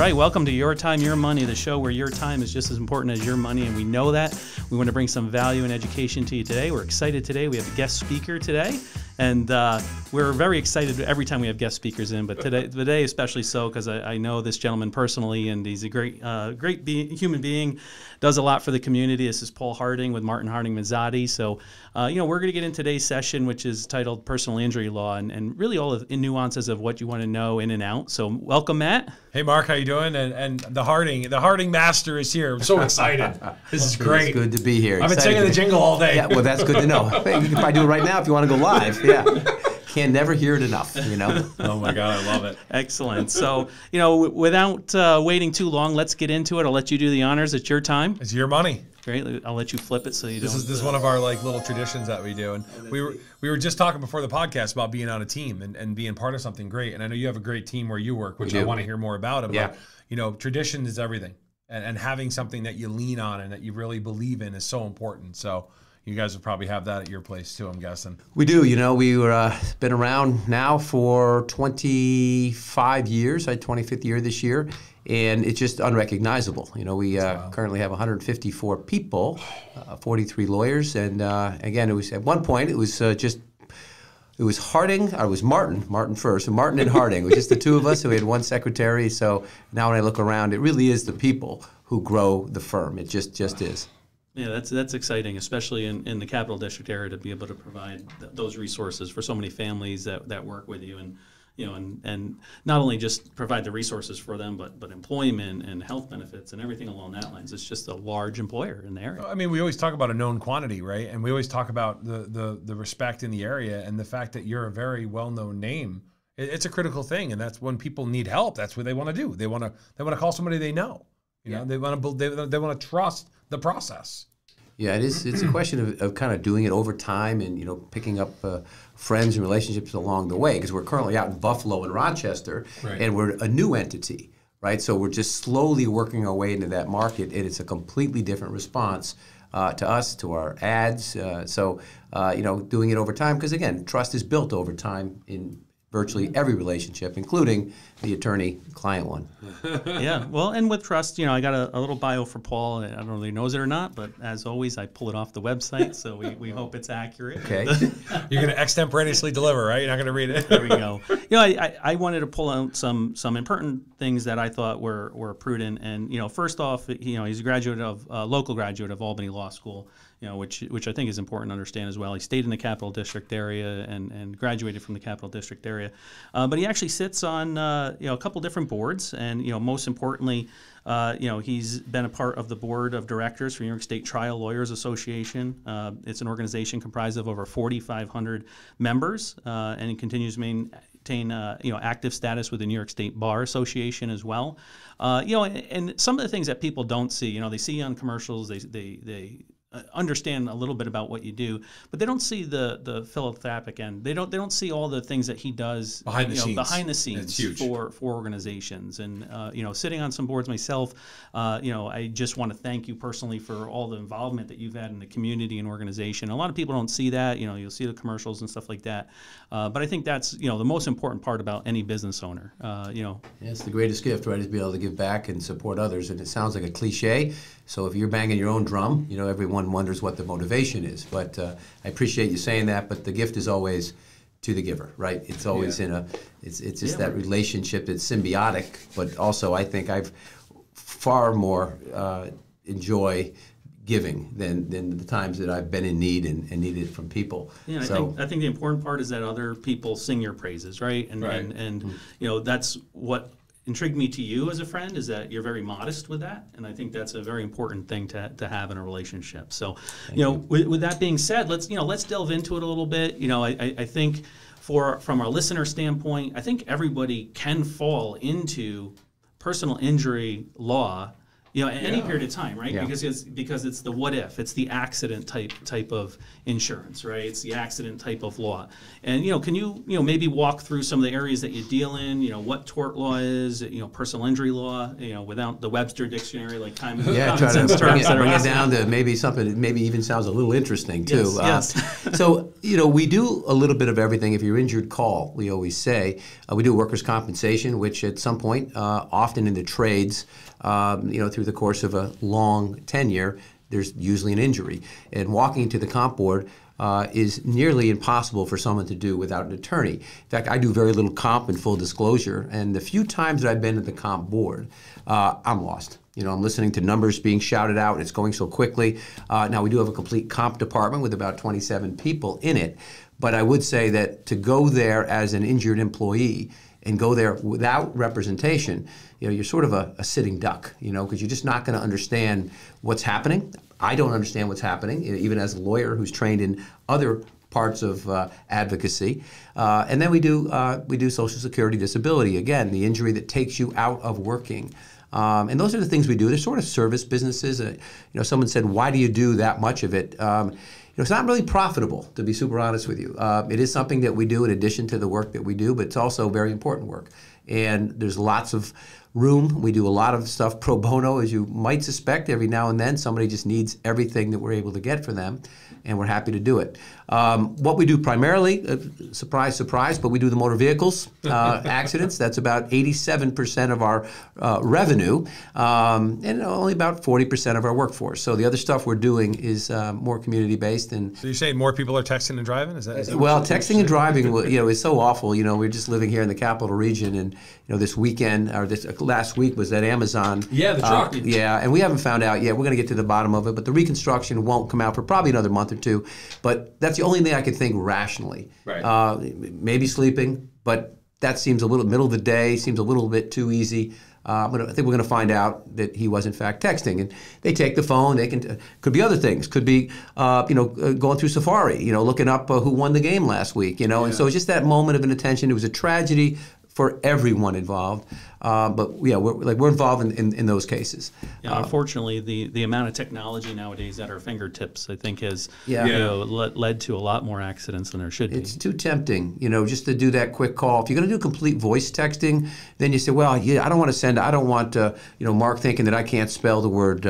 right, welcome to Your Time, Your Money, the show where your time is just as important as your money, and we know that. We want to bring some value and education to you today. We're excited today. We have a guest speaker today, and we're very excited every time we have guest speakers in, but today especially so because I know this gentleman personally, and he's a great human being, does a lot for the community. This is Paul Harding with Martin Harding Mazzotti. So, we're going to get in today's session, which is titled Personal Injury Law, and really all the nuances of what you want to know in and out. So welcome, Matt. Hey, Mark, how you doing? And the Harding master is here. I'm so excited. This is great. It's good to be here. I've been singing the jingle all day. Yeah, well, that's good to know. You can probably do it right now if you want to go live. Yeah. Can never hear it enough, Oh, my God, I love it. Excellent. So, without waiting too long, let's get into it. I'll let you do the honors. It's your time. It's your money. Great. I'll let you flip it so you don't. This is one of our little traditions that we do, and we were just talking before the podcast about being on a team and being part of something great. And I know you have a great team where you work, which I want to hear more about. Yeah. But tradition is everything, and having something that you lean on and that you really believe in is so important. So you guys would probably have that at your place too, I'm guessing. We do. We were been around now for 25 years. I had 25th year this year. And it's just unrecognizable. We currently have 154 people, 43 lawyers, and again, it was at one point it was Harding. I was Martin first, so Martin and Harding. It was just the two of us. So we had one secretary. So now when I look around, it really is the people who grow the firm. It just is. Yeah, that's exciting, especially in the Capital District area, to be able to provide those resources for so many families that work with you, and and not only just provide the resources for them, but employment and health benefits and everything along that lines. It's just a large employer in the area. I mean, we always talk about a known quantity, right? And we always talk about the respect in the area and the fact that you're a very well-known name. It's a critical thing, and that's when people need help. That's what they want to do. They want to call somebody they know. They want to trust the process. Yeah, it's a question of kind of doing it over time and, picking up friends and relationships along the way, because we're currently out in Buffalo and Rochester, right, and we're a new entity, right? So we're just slowly working our way into that market, and it's a completely different response to us, to our ads. Doing it over time, because, again, trust is built over time in virtually every relationship, including the attorney-client one. Yeah, well, and with trust, I got a little bio for Paul. I don't know if he knows it or not, but as always, I pull it off the website, so we hope it's accurate. Okay. You're going to extemporaneously deliver, right? You're not going to read it. There we go. I wanted to pull out some important things that I thought were prudent. And, first off, he's a local graduate of Albany Law School, which I think is important to understand as well. He stayed in the Capital District area and graduated from the Capital District area. But he actually sits on, a couple different boards. And, most importantly, he's been a part of the board of directors for New York State Trial Lawyers Association. It's an organization comprised of over 4,500 members, and he continues to maintain active status with the New York State Bar Association as well. And some of the things that people don't see, they see on commercials, they understand a little bit about what you do, but they don't see the philanthropic end. They don't see all the things that he does behind the scenes for organizations. And sitting on some boards myself, I just want to thank you personally for all the involvement that you've had in the community and organization. A lot of people don't see that. You'll see the commercials and stuff like that, but I think that's the most important part about any business owner. Yeah, it's the greatest gift, right? Is to be able to give back and support others. And it sounds like a cliche. So if you're banging your own drum, everyone wonders what the motivation is. But I appreciate you saying that. But the gift is always to the giver, right? It's always it's just that relationship that's symbiotic. But also, I think I've far more enjoy giving than the times that I've been in need and needed it from people. Yeah, so, I think the important part is that other people sing your praises, right? And that's what intrigued me to you as a friend, is that you're very modest with that, and I think that's a very important thing to have in a relationship. So, with that being said, let's delve into it a little bit. I think from our listener standpoint, I think everybody can fall into personal injury law at any period of time, right? Yeah. Because it's the what if, it's the accident type of insurance, right? It's the accident type of law. And can you maybe walk through some of the areas that you deal in? What tort law is? Personal injury law. Without the Webster dictionary, like common sense terms. Bring it down to maybe something that maybe even sounds a little interesting too. Yes. So we do a little bit of everything. If you're injured, call. We always say we do workers' compensation, which at some point, often in the trades, through the course of a long tenure, there's usually an injury. And walking to the comp board is nearly impossible for someone to do without an attorney. In fact, I do very little comp in full disclosure, and the few times that I've been at the comp board, I'm lost. I'm listening to numbers being shouted out, and it's going so quickly. Now, we do have a complete comp department with about 27 people in it, but I would say that to go there as an injured employee and go there without representation, you're sort of a sitting duck, because you're just not going to understand what's happening. I don't understand what's happening, even as a lawyer who's trained in other parts of advocacy. And then we do Social Security disability, again, the injury that takes you out of working. And those are the things we do. They're sort of service businesses. Someone said, why do you do that much of it? It's not really profitable, to be super honest with you. It is something that we do in addition to the work that we do, but it's also very important work. And there's lots of room. We do a lot of stuff pro bono, as you might suspect. Every now and then, somebody just needs everything that we're able to get for them, and we're happy to do it. What we do primarily, surprise, surprise, but we do the motor vehicles accidents. That's about 87% of our revenue, and only about 40% of our workforce. So the other stuff we're doing is more community-based. And so you're saying more people are texting and driving? Is that well, texting and driving, is so awful. We're just living here in the capital region, and this weekend or this last week was that Amazon. Yeah, the truck. And we haven't found out yet. We're going to get to the bottom of it, but the reconstruction won't come out for probably another month or two. But that's the only thing I could think rationally. Right. Maybe sleeping, but that seems a little middle of the day, seems a little bit too easy. But I think we're going to find out that he was in fact texting, and they take the phone. They could be other things. Could be going through Safari, looking up who won the game last week, And so it's just that moment of inattention. It was a tragedy for everyone involved. But yeah, we're involved in those cases. Yeah, unfortunately, the amount of technology nowadays at our fingertips, I think, has led to a lot more accidents than there should be. It's too tempting, just to do that quick call. If you're going to do complete voice texting, then you say, well, I don't want Mark thinking that I can't spell the word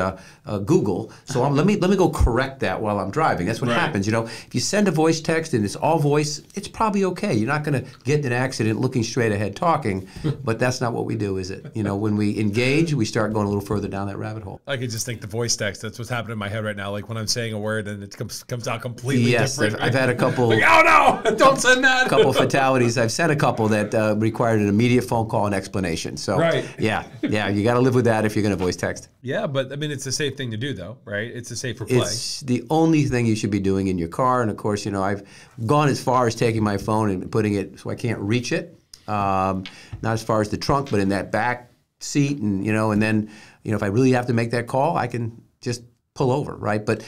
Google. So let me go correct that while I'm driving. That's what happens. If you send a voice text and it's all voice, it's probably okay. You're not going to get in an accident looking straight ahead talking, but that's not what we do. Is it? When we engage, we start going a little further down that rabbit hole. I could just think the voice text. That's what's happening in my head right now. Like when I'm saying a word and it comes out completely different. Yes, I've had a couple. Oh no! Don't send that. A couple fatalities. I've sent a couple that required an immediate phone call and explanation. So yeah, you got to live with that if you're going to voice text. Yeah, but I mean, it's a safe thing to do, though, right? It's a safer play. It's the only thing you should be doing in your car. And of course, I've gone as far as taking my phone and putting it so I can't reach it. Not as far as the trunk, but in that back seat, and then if I really have to make that call, I can just pull over, right? But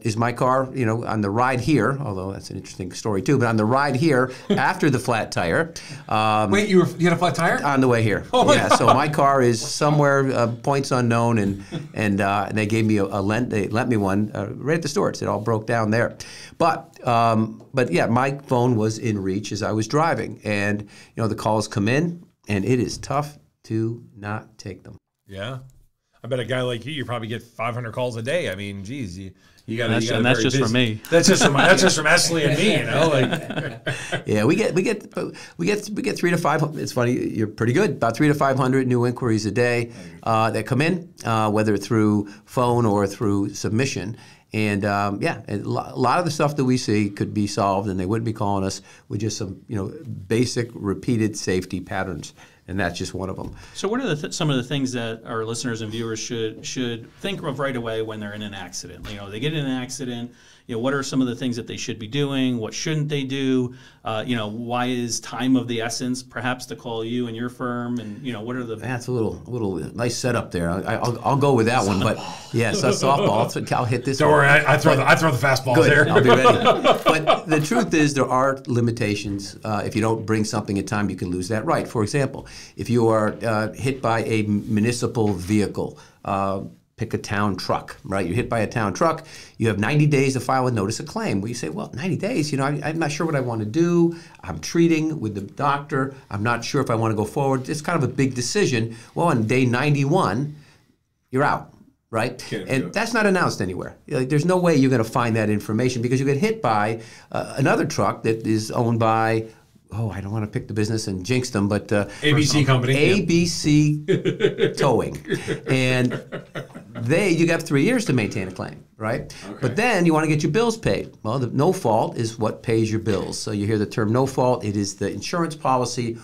is my car, on the ride here, although that's an interesting story too, but on the ride here after the flat tire. Wait, you had a flat tire? On the way here. Oh my God. So my car is somewhere, points unknown, and they gave me they lent me one right at the store. It all broke down there. But yeah, my phone was in reach as I was driving, and the calls come in, and it is tough to not take them. Yeah. I bet a guy like you probably get 500 calls a day. I mean, geez, you got. And that's just from me. That's just from Esley and me. Yeah, we get 3 to 5. It's funny, you're pretty good. About 3 to 500 new inquiries a day that come in, whether through phone or through submission. And a lot of the stuff that we see could be solved, and they wouldn't be calling us with just some basic repeated safety patterns. And that's just one of them. So what are some of the things that our listeners and viewers should think of right away when they're in an accident? They get in an accident. What are some of the things that they should be doing? What shouldn't they do? Why is time of the essence perhaps to call you and your firm? And what are the? That's a little nice setup there. I'll go with that one. But yes, a softball. So I'll hit this. Don't worry, I throw the fastballs there. I'll be ready. But the truth is, there are limitations. If you don't bring something in time, you can lose that right. For example, if you are hit by a municipal vehicle, pick a town truck, right? You're hit by a town truck. You have 90 days to file a notice of claim. Well, you say, well, 90 days, I'm not sure what I want to do. I'm treating with the doctor. I'm not sure if I want to go forward. It's kind of a big decision. Well, on day 91, you're out, right? And that's not announced anywhere. There's no way you're going to find that information because you get hit by another truck that is owned by, I don't want to pick the business and jinx them, but ABC company. ABC Towing. And you have 3 years to maintain a claim, right? Okay. But then you want to get your bills paid. Well, the no fault is what pays your bills. So you hear the term no fault. It is the insurance policy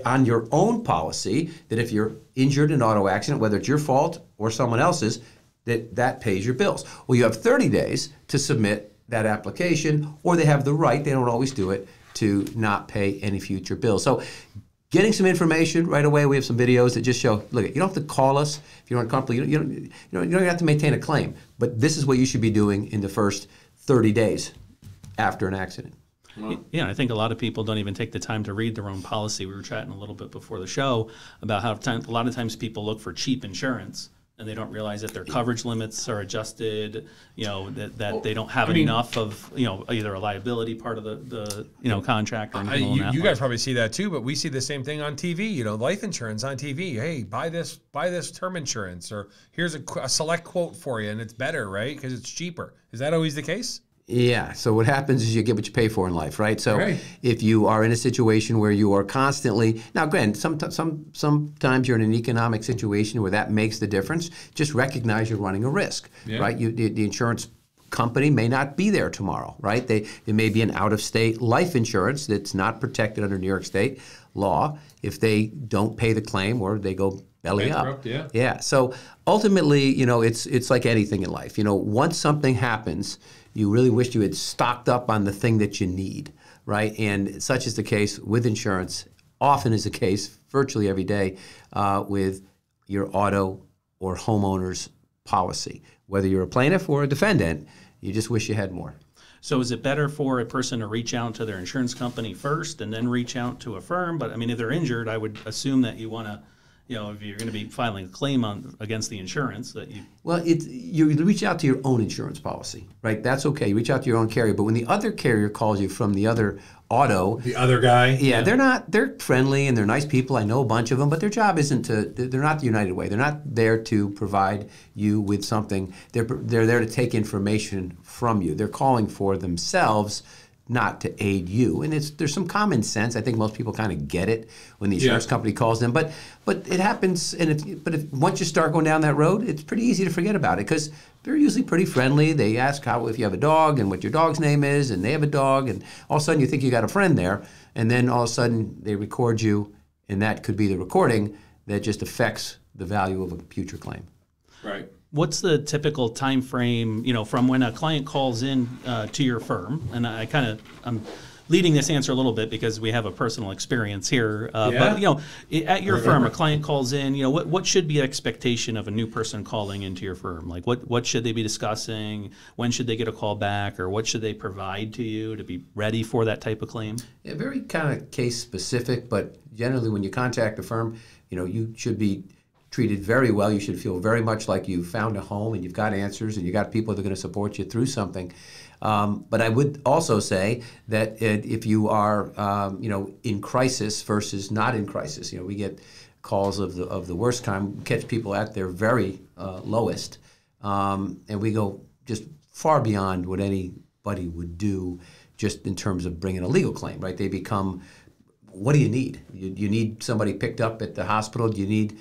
on your own policy that if you're injured in an auto accident, whether it's your fault or someone else's, that pays your bills. Well, you have 30 days to submit that application, or they have the right, they don't always do it, to not pay any future bills. So getting some information right away, we have some videos that just show, look, you don't have to call us if you're uncomfortable. You don't have to maintain a claim, but this is what you should be doing in the first 30 days after an accident. Yeah, I think a lot of people don't even take the time to read their own policy. We were chatting a little bit before the show about how a lot of times people look for cheap insurance and they don't realize that their coverage limits are adjusted, that they don't have enough of, either a liability part of the contract or anything along that You guys probably see that too, but we see the same thing on TV, life insurance on TV. Hey, buy this term insurance, or here's a select quote for you and it's better, right? Because it's cheaper. Is that always the case? Yeah. So what happens is you get what you pay for in life, right? So if you are in a situation where you are constantly now, granted, sometimes you're in an economic situation where that makes the difference. Just recognize you're running a risk, right? The insurance company may not be there tomorrow, right? They may be an out-of-state life insurance that's not protected under New York State law if they don't pay the claim or they go belly up. Yeah. So ultimately, it's like anything in life. Once something happens, you really wish you had stocked up on the thing that you need, right? And such is the case with insurance, often is the case virtually every day with your auto or homeowner's policy. Whether you're a plaintiff or a defendant, you just wish you had more. So is it better for a person to reach out to their insurance company first and then reach out to a firm? But, if they're injured, I would assume that you want to, if you're going to be filing a claim against the insurance, that you... Well, you reach out to your own insurance policy, right? That's okay. You reach out to your own carrier. But when the other carrier calls you from the other auto... The other guy? Yeah, they're friendly and they're nice people. I know a bunch of them, but their job isn't they're not the United Way. They're not there to provide you with something. They're there to take information from you. They're calling for themselves, not to aid you. And there's some common sense. I think most people kind of get it when the insurance company calls them. But it happens. And once you start going down that road, it's pretty easy to forget about it because they're usually pretty friendly. They ask if you have a dog and what your dog's name is, and they have a dog, and all of a sudden you think you got a friend there, and then all of a sudden they record you, and that could be the recording that just affects the value of a future claim. Right. What's the typical time frame, from when a client calls in to your firm? And I'm leading this answer a little bit because we have a personal experience here. But at your firm, a client calls in. What should be the expectation of a new person calling into your firm? Like what should they be discussing? When should they get a call back, or what should they provide to you to be ready for that type of claim? Yeah, very kind of case specific. But generally, when you contact a firm, you should be treated very well. You should feel very much like you found a home and you've got answers and you've got people that are going to support you through something. But I would also say that if you are, in crisis versus not in crisis, we get calls of the worst kind. We catch people at their very lowest, and we go just far beyond what anybody would do, just in terms of bringing a legal claim. Right? They become, what do you need? You need somebody picked up at the hospital. You need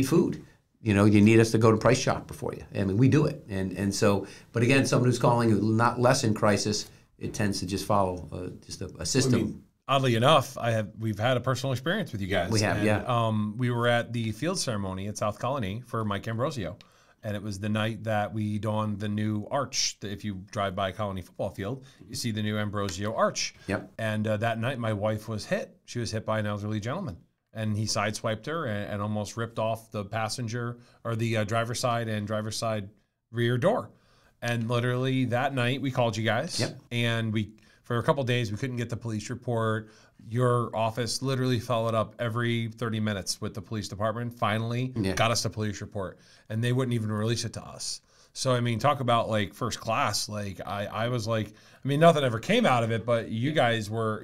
food. You need us to go to Price Shop for you. We do it. And so, but again, someone who's calling who's not less in crisis, it tends to just follow just a system. Oddly enough, we've had a personal experience with you guys. We have, we were at the field ceremony at South Colony for Mike Ambrosio. And it was the night that we donned the new arch. If you drive by Colony football field, you see the new Ambrosio arch. Yep. And that night, my wife was hit. She was hit by an elderly gentleman. And he sideswiped her and almost ripped off the passenger or the driver's side rear door. And literally that night we called you guys. Yep. And For a couple of days, we couldn't get the police report. Your office literally followed up every 30 minutes with the police department. Finally, got us the police report, and they wouldn't even release it to us. So, I mean, talk about like first class. Like I was like, I mean, nothing ever came out of it, but you guys were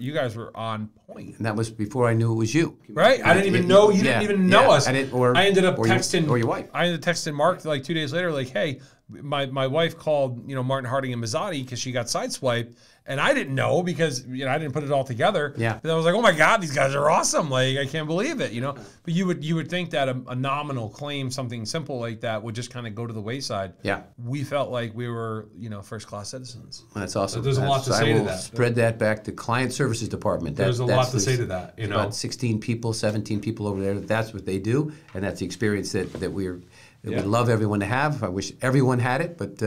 on point. And that was before I knew it was you. Right? I didn't even know, you didn't even know us. I ended up texting, or your wife. I ended up texting Mark like 2 days later, like, hey, my wife called, Martin Harding and Mazzotti because she got sideswiped. And I didn't know because I didn't put it all together. Yeah. And I was like, oh my God, these guys are awesome. Like, I can't believe it, But you would think that a nominal claim, something simple like that, would just kind of go to the wayside. Yeah. We felt like we were, first class citizens. That's awesome. So there's a lot to say to that. Spread that back to client services department. There's a lot to say to that. About 16 people, 17 people over there. That's what they do, and that's the experience that we'd love everyone to have. I wish everyone had it, but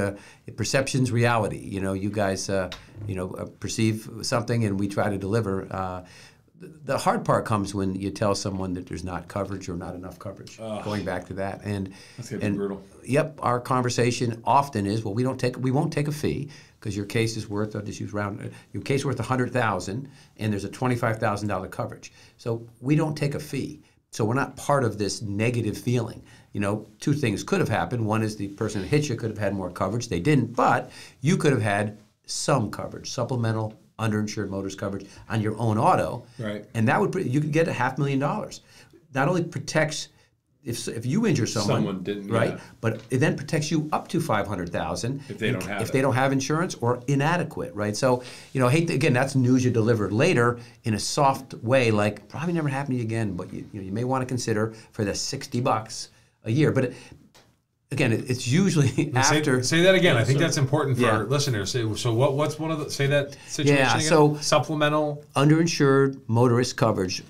perception's reality. You guys, perceive something, and we try to deliver. The hard part comes when you tell someone that there's not coverage or not enough coverage. Going back to that, that's gonna be brutal. Yep, our conversation often is, well, we won't take a fee because your case is worth, I'll just use round, your case is worth $100,000, and there's a $25,000 coverage. So we don't take a fee. So we're not part of this negative feeling. Two things could have happened. One is the person that hit you could have had more coverage. They didn't, but you could have had some coverage, supplemental underinsured motorist coverage on your own auto. Right. And that you could get $500,000. Not only protects if you injure someone didn't, right, but it then protects you up to $500,000 if they don't have insurance or inadequate, right? So, again, that's news you delivered later in a soft way, like probably never happen to you again, but you may want to consider for the $60 a year. But again, it's usually after. Say that again. I think that's important for our listeners. So what's one of the, say that situation again? So supplemental. Underinsured motorist coverage,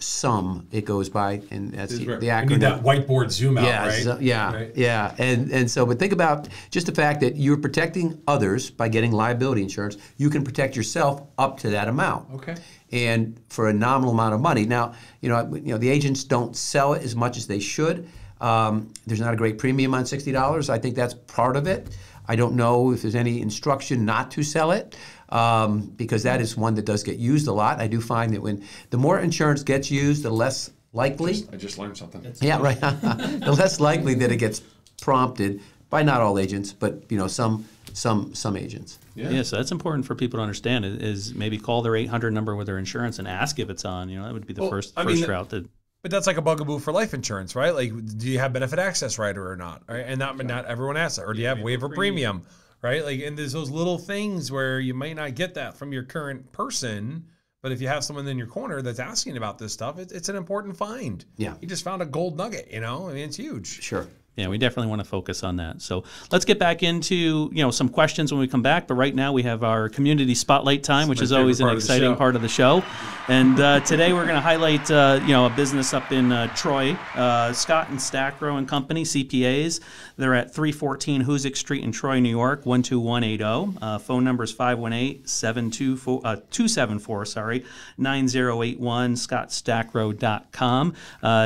it goes by, and that's the acronym. You need that whiteboard zoom out, right? Yeah. And so, but think about just the fact that you're protecting others by getting liability insurance. You can protect yourself up to that amount. Okay. And for a nominal amount of money. Now, the agents don't sell it as much as they should. There's not a great premium on $60. I think that's part of it. I don't know if there's any instruction not to sell it because that is one that does get used a lot. I do find that when the more insurance gets used, the less likely. I just learned something. Yeah, right. The less likely that it gets prompted by not all agents, but some agents. Yeah, so that's important for people to understand. Is maybe call their 800 number with their insurance and ask if it's on. That would be the first route to. But that's like a bugaboo for life insurance, right? Like, do you have benefit access rider or not? Right? And not everyone asks that. Or do you have waiver premium, right? Like, and there's those little things where you might not get that from your current person, but if you have someone in your corner that's asking about this stuff, it's an important find. Yeah. You just found a gold nugget, I mean, it's huge. Sure. Yeah, we definitely want to focus on that. So let's get back into some questions when we come back. But right now we have our community spotlight time, which is always an exciting part of the show. And today we're going to highlight a business up in Troy, Scott and Stackrow and Company, CPAs. They're at 314 Hoosick Street in Troy, New York, 12180. Phone number is 518-274-9081. ScottStackrow.com.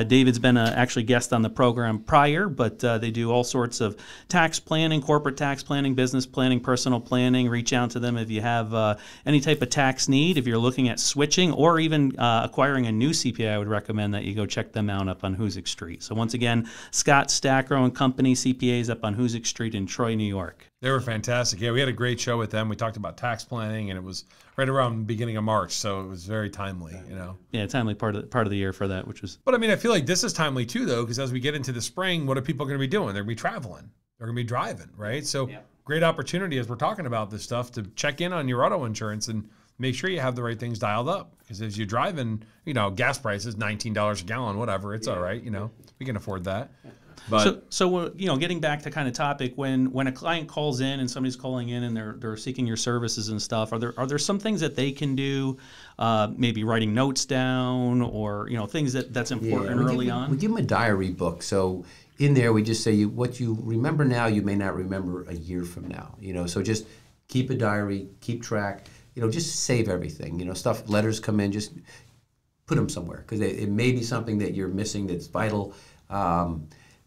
David's been actually guest on the program prior, but they do all sorts of tax planning, corporate tax planning, business planning, personal planning. Reach out to them if you have any type of tax need. If you're looking at switching or even acquiring a new CPA, I would recommend that you go check them out up on Hoosick Street. So once again, Scott Stackrow and Company, CPAs up on Hoosick Street in Troy, New York. They were fantastic. Yeah, we had a great show with them. We talked about tax planning, and it was right around the beginning of March, so it was very timely, Yeah, timely part of the year for that, which was. But I mean, I feel like this is timely too, though, because as we get into the spring, what are people going to be doing? They're going to be traveling. They're going to be driving, right? So great opportunity as we're talking about this stuff to check in on your auto insurance and make sure you have the right things dialed up. Because as you're driving, gas prices, $19 a gallon, whatever, it's all right. We can afford that. But so getting back to kind of topic, when a client calls in and somebody's calling in and they're seeking your services and stuff, are there some things that they can do, maybe writing notes down or things that's important early on? We give them a diary book. So in there we just say what you remember now you may not remember a year from now. So just keep a diary, keep track. Just save everything. Letters come in, just put them somewhere because it may be something that you're missing that's vital.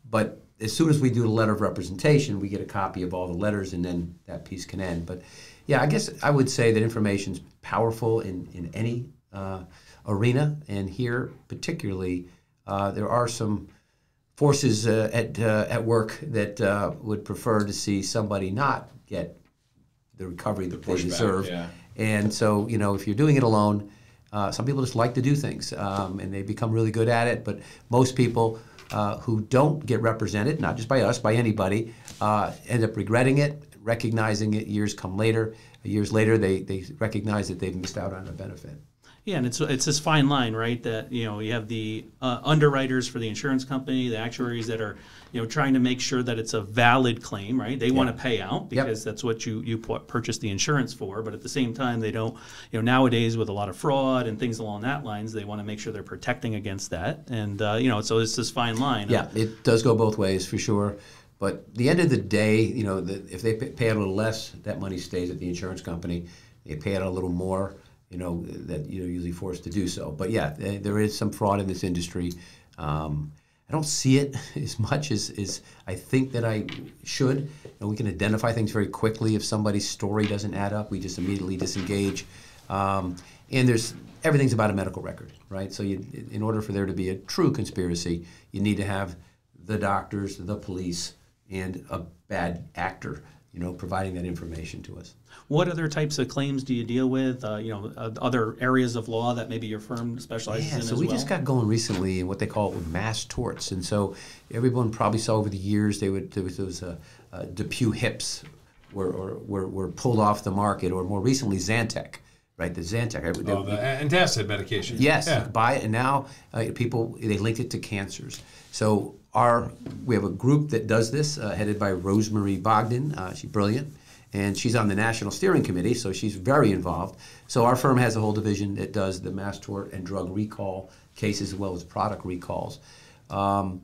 But as soon as we do the letter of representation, we get a copy of all the letters, and then that piece can end. But Yeah, I guess I would say that information's powerful in any arena, and here particularly, there are some forces at work that would prefer to see somebody not get the recovery that they deserve. Yeah. And so, if you're doing it alone, some people just like to do things, and they become really good at it. But most people who don't get represented, not just by us, by anybody, end up regretting it, recognizing it years later. Years later, they recognize that they've missed out on a benefit. Yeah, and it's this fine line, right? That you have the underwriters for the insurance company, the actuaries that are trying to make sure that it's a valid claim, right? They want to pay out because that's what you purchased the insurance for. But at the same time, they don't. Nowadays with a lot of fraud and things along that lines, they want to make sure they're protecting against that. And so it's this fine line. Yeah, it does go both ways for sure. But at the end of the day, if they pay out a little less, that money stays at the insurance company. They pay out a little more, that you're usually forced to do so. But yeah, there is some fraud in this industry. I don't see it as much as I think that I should. And we can identify things very quickly. If somebody's story doesn't add up, we just immediately disengage. And everything's about a medical record, right? So in order for there to be a true conspiracy, you need to have the doctors, the police, and a bad actor, providing that information to us. What other types of claims do you deal with? Other areas of law that maybe your firm specializes in as well? So we just got going recently in what they call mass torts, and so everyone probably saw over the years there was those DePuy hips were pulled off the market, or more recently Zantac. Right, the Zantac. The antacid medication. Yes, buy it, and now people, they linked it to cancers. So we have a group that does this, headed by Rosemary Bogdan. She's brilliant, and she's on the National Steering Committee, so she's very involved. So our firm has a whole division that does the mass tort and drug recall cases as well as product recalls. And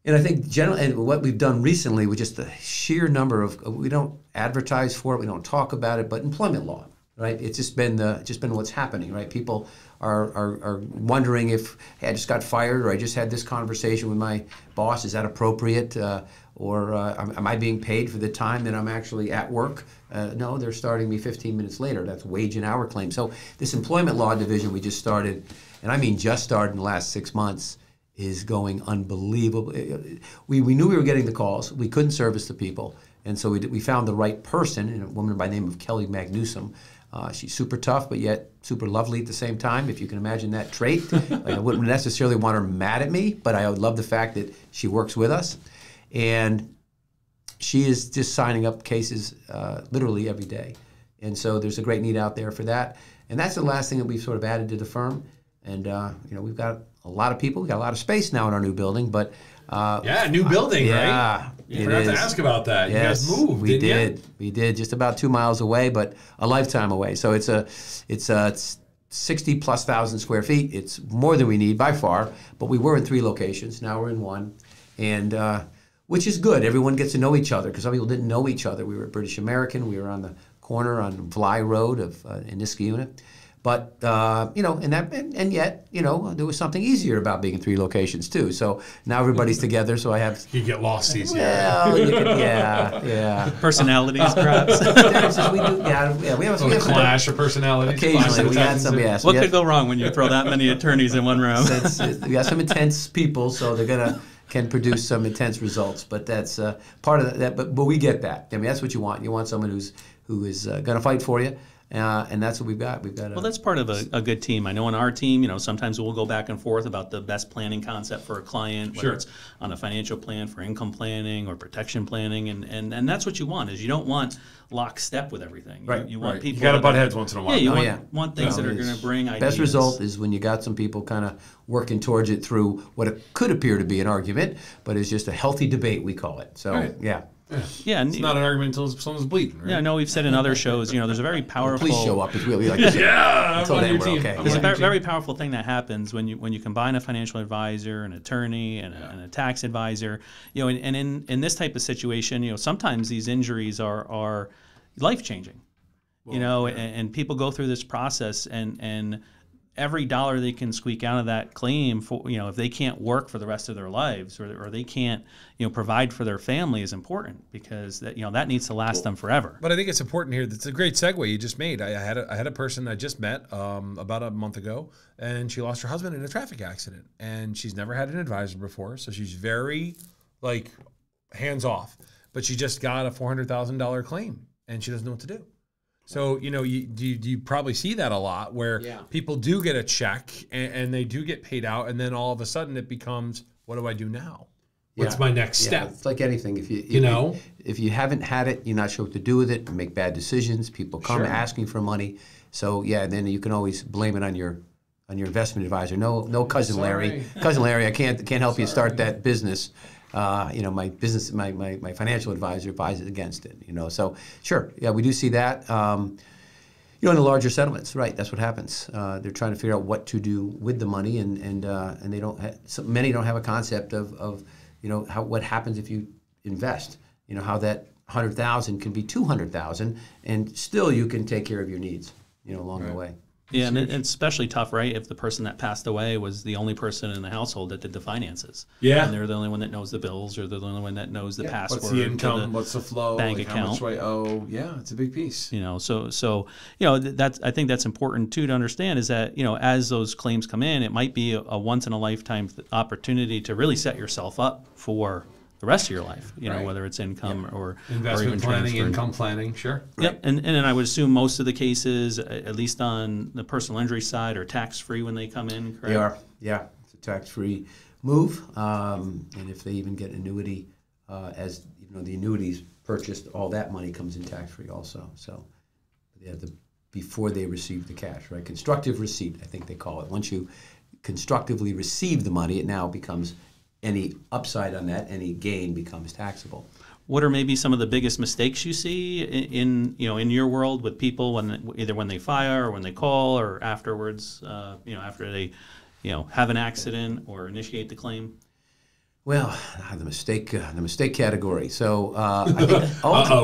I think generally, and what we've done recently with just the sheer number of, we don't advertise for it, we don't talk about it, but employment law. Right, it's just been what's happening. Right, people are wondering if, hey, I just got fired, or I just had this conversation with my boss. Is that appropriate, or am I being paid for the time that I'm actually at work? No, they're starting me 15 minutes later. That's wage and hour claim. So this employment law division we just started, and I mean just started in the last 6 months, is going unbelievable. We knew we were getting the calls. We couldn't service the people, and so we found the right person, a woman by the name of Kelly Magnusum. She's super tough, but yet super lovely at the same time, if you can imagine that trait. I wouldn't necessarily want her mad at me, but I would love the fact that she works with us. And she is just signing up cases literally every day. And so there's a great need out there for that. And that's the last thing that we've sort of added to the firm. And we've got a lot of people. We've got a lot of space now in our new building, but new building, right? Yeah, you forgot to ask about that. Yes, you guys moved. We did just about 2 miles away, but a lifetime away. So it's 60,000+ square feet. It's more than we need by far. But we were in 3 locations. Now we're in 1, and which is good. Everyone gets to know each other, because some people didn't know each other. We were British American. We were on the corner on Vly Road in Niskayuna. But and yet there was something easier about being in 3 locations too. So now everybody's together. So I have you get lost easier. Well, yeah. Personalities, perhaps. We have a clash of personalities. Occasionally, we had some. Yes. What could go wrong when you throw that many attorneys in one room? We got some intense people, so they're can produce some intense results. But that's part of that. But we get that. I mean, that's what you want. You want someone who is going to fight for you. And that's what we've got. Well, that's part of a good team. I know in our team, sometimes we'll go back and forth about the best planning concept for a client, whether it's on a financial plan for income planning or protection planning, and that's what you want. Is you don't want lockstep with everything. Right. You want people. You got to butt heads once in a while. Yeah. You want things that are going to bring ideas. Best result is when you got some people kind of working towards it through what it could appear to be an argument, but is just a healthy debate, we call it. So Yeah, and it's not an argument until someone's bleeding, right? Yeah, I know we've said in other shows, there's a very powerful. Please show up. It's really like I'm on your team. Okay. There's a very powerful thing that happens when you combine a financial advisor, an attorney, and a tax advisor. And in this type of situation, sometimes these injuries are life changing. And people go through this process and every dollar they can squeak out of that claim, for if they can't work for the rest of their lives, or they can't provide for their family, is important, because that needs to last them forever. But I think it's important here. That's a great segue you just made. I had a person I just met about a month ago, and she lost her husband in a traffic accident, and she's never had an advisor before, so she's very hands off. But she just got a $400,000 claim, and she doesn't know what to do. So, you probably see that a lot, where people do get a check and they do get paid out, and then all of a sudden it becomes, what do I do now? What's my next step? It's like anything. If you haven't had it, you're not sure what to do with it, make bad decisions. People come asking for money. So then you can always blame it on your investment advisor. No, cousin Larry. Cousin Larry, I can't help you start that business. My business, my financial advisor advises against it. So sure, we do see that. In the larger settlements, right? That's what happens. They're trying to figure out what to do with the money, and they don't. Many don't have a concept of what happens if you invest. How that $100,000 can be $200,000, and still you can take care of your needs. Along the way. Yeah, and it's especially tough, right, if the person that passed away was the only person in the household that did the finances. Yeah. And they're the only one that knows the bills, or they're the only one that knows the password. What's the income? What's the flow? Bank account. How much do I owe? Yeah, it's a big piece. That's I think that's important too to understand, is that as those claims come in, it might be a once in a lifetime opportunity to really set yourself up for the rest of your life, whether it's income or investment or planning, income planning, sure. Yep, and I would assume most of the cases, at least on the personal injury side, are tax-free when they come in, correct? They are, yeah. It's a tax-free move, and if they even get annuity, the annuities purchased, all that money comes in tax-free also. So before they receive the cash, right? Constructive receipt, I think they call it. Once you constructively receive the money, it now becomes any upside on that, any gain becomes taxable. What are maybe some of the biggest mistakes you see in your world with people when they file or when they call or afterwards, after they have an accident or initiate the claim? Well, the mistake category. So I think.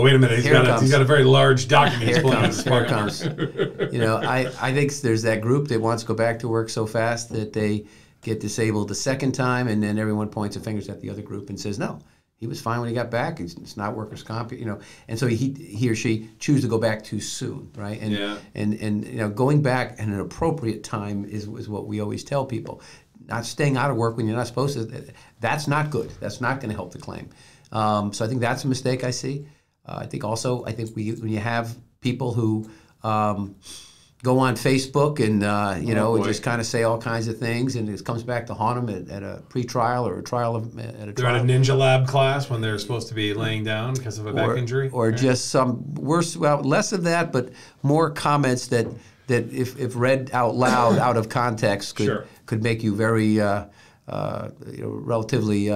Wait a minute. He's got a very large document. Here it comes. I think there's that group that wants to go back to work so fast that they get disabled the second time, and then everyone points their fingers at the other group and says, no, he was fine when he got back. It's not workers' comp, And so he or she choose to go back too soon, right? And going back at an appropriate time is what we always tell people. Not staying out of work when you're not supposed to, that's not good. That's not going to help the claim. So I think that's a mistake I see. I think when you have people who go on Facebook and just kind of say all kinds of things, and it comes back to haunt them at a pre-trial or a trial at a trial. They're at a Ninja Lab class when they're supposed to be laying down because of a back injury, or just some worse. Well, less of that, but more comments that if read out loud out of context could make you very relatively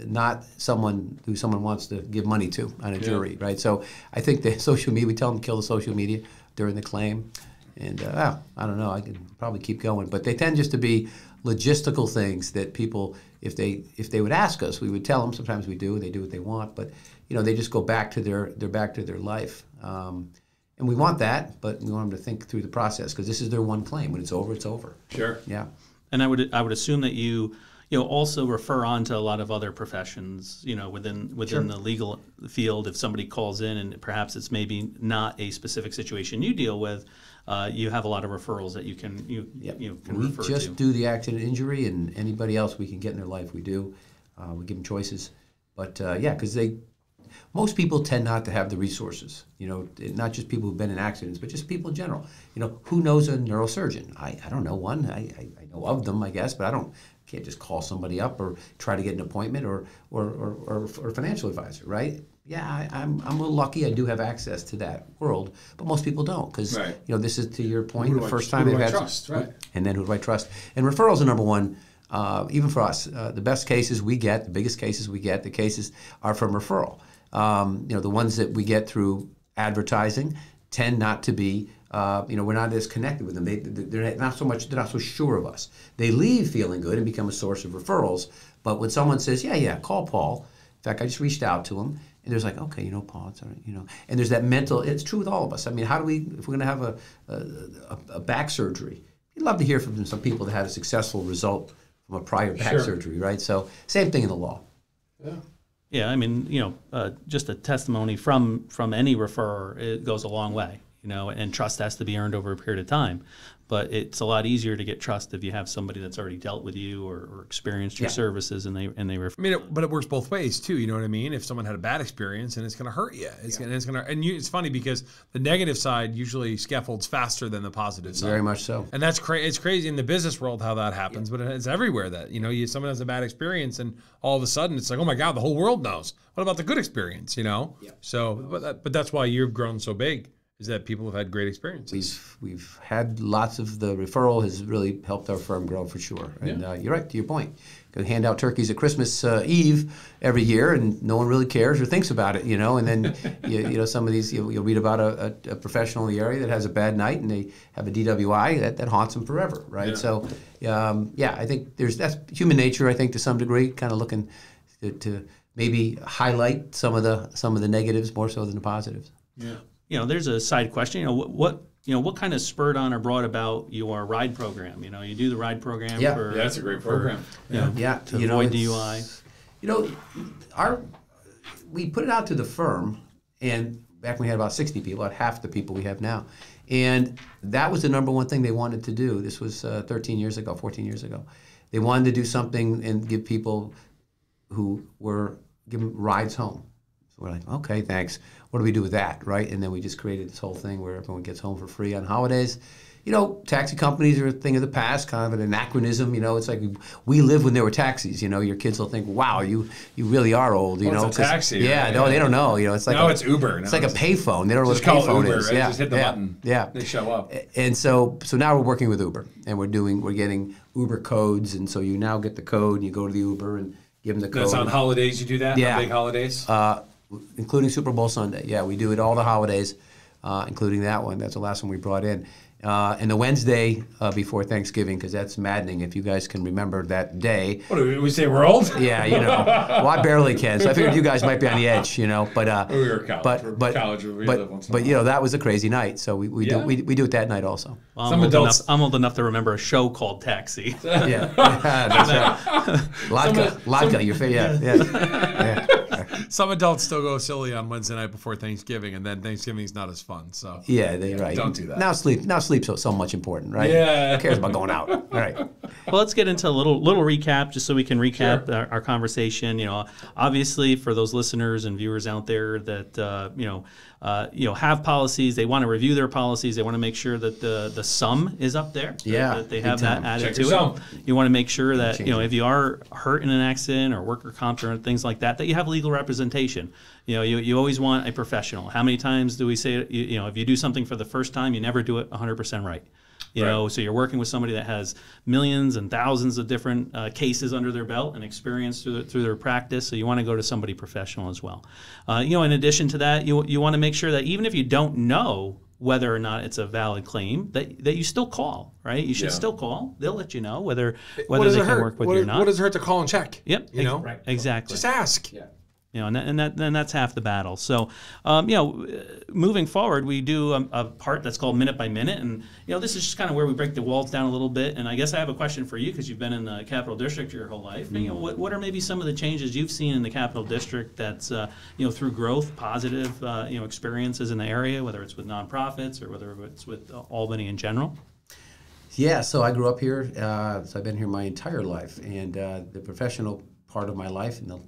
not someone who someone wants to give money to on a jury, right? So I think the social media, we tell them to kill the social media during the claim. And I don't know, I could probably keep going, but they tend just to be logistical things that people, if they would ask us, we would tell them. Sometimes we do, and they do what they want, but they just go back to their life, and we want that, but we want them to think through the process, because this is their one claim. When it's over, it's over. Sure. Yeah. And I would assume that you also refer on to a lot of other professions, within the legal field. If somebody calls in and perhaps it's maybe not a specific situation you deal with, you have a lot of referrals that you can refer to. We just do the accident injury, and anybody else we can get in their life, we do. We give them choices, but because most people tend not to have the resources. Not just people who've been in accidents, but just people in general. Who knows a neurosurgeon? I don't know one. I know of them, I guess, but can't just call somebody up or try to get an appointment or a financial advisor, right? Yeah, I'm a little lucky. I do have access to that world, but most people don't, because this is, to your point, the first time they've had trust, right? And then who do I trust? And referrals are number one. Even for us, the best cases we get, the biggest cases we get, the cases are from referral. The ones that we get through advertising tend not to be. We're not as connected with them. They're not so sure of us. They leave feeling good and become a source of referrals. But when someone says, yeah, call Paul. In fact, I just reached out to him, and there's like, okay, Paul, it's all right, And there's that mental. It's true with all of us. I mean, how do we, if we're going to have a back surgery, you'd love to hear from some people that had a successful result from a prior back surgery, right? So same thing in the law. Yeah. Yeah, I mean, just a testimony from any referrer, it goes a long way, and trust has to be earned over a period of time. But it's a lot easier to get trust if you have somebody that's already dealt with you or experienced your services, and they refer. I mean, but it works both ways too. You know what I mean? If someone had a bad experience, and it's going to hurt you, it's funny because the negative side usually scaffolds faster than the positive side. Very much so. And that's it's crazy in the business world how that happens, but it's everywhere that someone has a bad experience, and all of a sudden it's like, oh my God, the whole world knows. What about the good experience? Yeah. So, but that's why you've grown so big. Is that people have had great experiences. We've had lots of the referral has really helped our firm grow for sure. And you're right, to your point. Go hand out turkeys at Christmas Eve every year, and no one really cares or thinks about it, And then some of these you'll read about a professional in the area that has a bad night and they have a DWI that haunts them forever, right? Yeah. So I think that's human nature. I think to some degree, kind of looking to maybe highlight some of the negatives more so than the positives. Yeah. There's a side question. What kind of spurred on or brought about your ride program? You do the ride program. That's a great program. To avoid DUI. We put it out to the firm, and back when we had about 60 people, about half the people we have now, and that was the number one thing they wanted to do. This was 14 years ago. They wanted to do something and give people give them rides home. So we're like, okay, thanks. What do we do with that, right? And then we just created this whole thing where everyone gets home for free on holidays. Taxi companies are a thing of the past, kind of an anachronism. It's like we lived when there were taxis. Your kids will think, wow, you really are old. It's a taxi. Yeah, right? No, they don't know. It's like it's Uber. It's like a payphone. They don't know what a payphone is. Right? Yeah, just hit the button. Yeah, they show up. And so now we're working with Uber, and we're getting Uber codes, and so you now get the code, and you go to the Uber and give them the code. That's on holidays. You do that. Yeah, on big holidays. Including Super Bowl Sunday. Yeah, we do it all the holidays, including that one. That's the last one we brought in. And the Wednesday before Thanksgiving, because that's maddening if you guys can remember that day. What do we say, we're old? Yeah, Well, I barely can, so I figured you guys might be on the edge, But we were college. But that was a crazy night, so we do it that night also. Well, I'm old enough to remember a show called Taxi. Yeah, that's right. Vodka, your favorite. Yeah. Some adults still go silly on Wednesday night before Thanksgiving, and then Thanksgiving's not as fun. So right. Don't do that. Now sleep's so much important, right? Yeah. Who cares about going out? All right. Well, let's get into a little recap, just so we can recap our conversation. Obviously, for those listeners and viewers out there that have policies, they want to review their policies. They want to make sure that the sum is up there. Yeah, that they have that added Check to your sum. it. You want to make sure that if you are hurt in an accident or worker comp or things like that you have legal representation. You always want a professional. How many times do we say if you do something for the first time, you never do it 100% right. So you're working with somebody that has millions and thousands of different cases under their belt and experience through their practice. So you want to go to somebody professional as well. In addition to that, you want to make sure that even if you don't know whether or not it's a valid claim, that you still call, right? You should still call. They'll let you know whether they can work with you or not. What does it hurt to call and check? Yep. Right. Exactly. Just ask. Yeah. And that's half the battle. So, moving forward, we do a part that's called Minute by Minute, and this is just kind of where we break the walls down a little bit. And I guess I have a question for you because you've been in the Capital District your whole life. Mm-hmm. What are maybe some of the changes you've seen in the Capital District that's through growth, positive experiences in the area, whether it's with nonprofits or whether it's with Albany in general? Yeah, so I grew up here. So I've been here my entire life, and the professional part of my life in the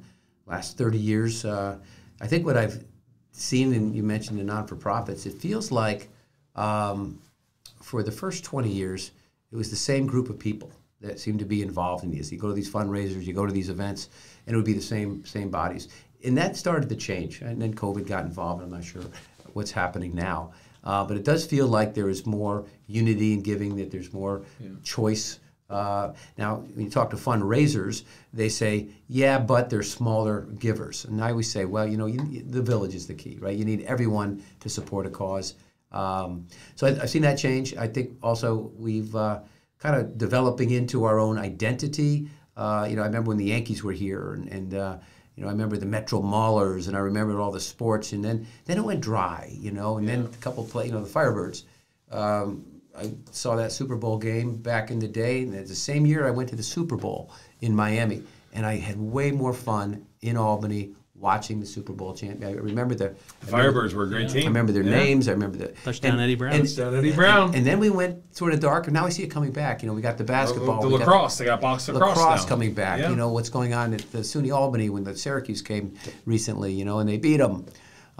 last 30 years, I think what I've seen, and you mentioned the non-for-profits, it feels like for the first 20 years, it was the same group of people that seemed to be involved in these. You go to these fundraisers, you go to these events, and it would be the same bodies. And that started to change, and then COVID got involved, and I'm not sure what's happening now. But it does feel like there is more unity in giving, that there's more choice. Now, when you talk to fundraisers, they say, yeah, but they're smaller givers. And I always say, well, the village is the key, right? You need everyone to support a cause. So I've seen that change. I think also we've kind of developing into our own identity. I remember when the Yankees were here, and I remember the Metro Maulers, and I remember all the sports, and then it went dry, and then a couple the Firebirds. I saw that Super Bowl game back in the day, and it's the same year I went to the Super Bowl in Miami, and I had way more fun in Albany watching the Super Bowl champion. I remember the Firebirds were a great team. I remember their names. I remember the Touchdown Eddie Brown. Touchdown Eddie Brown. And then we went sort of dark, and now I see it coming back. You know, we got the basketball, The lacrosse. They got box lacrosse now. coming back. Yeah. You know what's going on at the SUNY Albany when the Syracuse came recently. You know, and they beat them.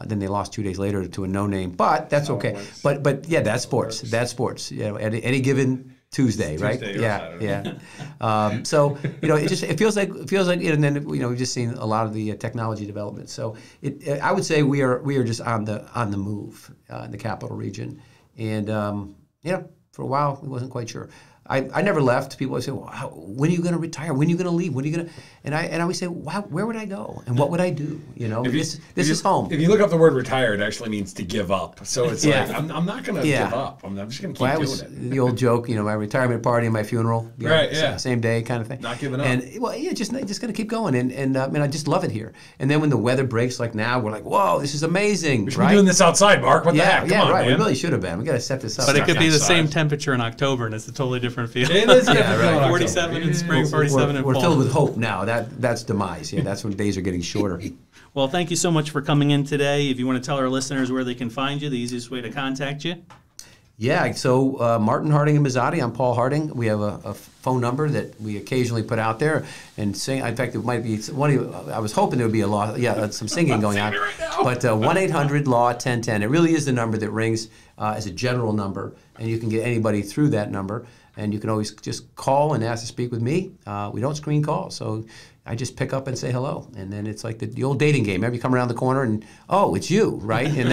Then they lost 2 days later to a no-name, but that's okay. But yeah, that's sports. That's sports. You know, any given Tuesday, right? Yeah. So you know, it feels like, and then you know, we've just seen a lot of the technology development. So I would say we are just on the move in the capital region, and yeah, for a while we wasn't quite sure. I never left. People would say, well, when are you going to retire? When are you going to leave? When are you going to? And I always say, wow, where would I go? And what would I do? You know, this is home. If you look up the word retire, it actually means to give up. So it's like, I'm not going to give up. I'm just going to keep doing it. The old joke, you know, my retirement party and my funeral. Right, yeah. Same day kind of thing. Not giving up. And, well, yeah, just going to keep going. And I just love it here. And then when the weather breaks like now, we're like, whoa, this is amazing. We should be doing this outside, Mark. What the heck? Come on, right. man. We really should have been. We got to set this up. But it could be the same temperature in October, and it's a totally different feel. It is. Yeah, right. 47 in spring, 47 in fall. We're filled with hope now. That's demise. Yeah, that's when days are getting shorter. Well, thank you so much for coming in today. If you want to tell our listeners where they can find you, the easiest way to contact you. Yeah, so Martin Harding and Mazzotti. I'm Paul Harding. We have a phone number that we occasionally put out there and sing. In fact, it might be I was hoping there would be some singing going on. But 1-800-LAW-1010. It really is the number that rings as a general number, and you can get anybody through that number. And you can always just call and ask to speak with me. We don't screen calls, so I just pick up and say hello. And then it's like the old dating game. You come around the corner and, oh, it's you, right? And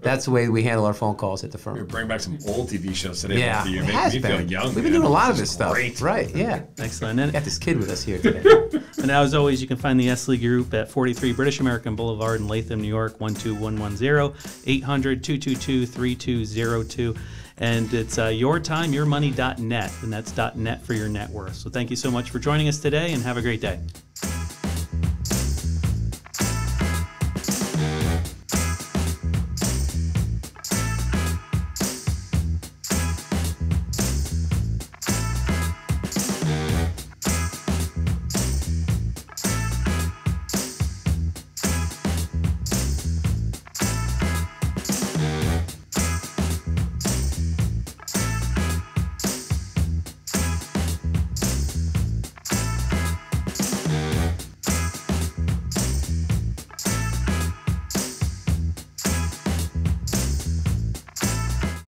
that's the way we handle our phone calls at the firm. We're bringing back some old TV shows today. Yeah, you it make has me been. feel young. We've been doing a lot of this stuff. Great. Right, yeah. Excellent. We got this kid with us here today. And as always, you can find the Esley Group at 43 British American Boulevard in Latham, New York, 12110, 800-222-3202. And it's yourtimeyourmoney.net, and that's .net for your net worth. So thank you so much for joining us today, and have a great day.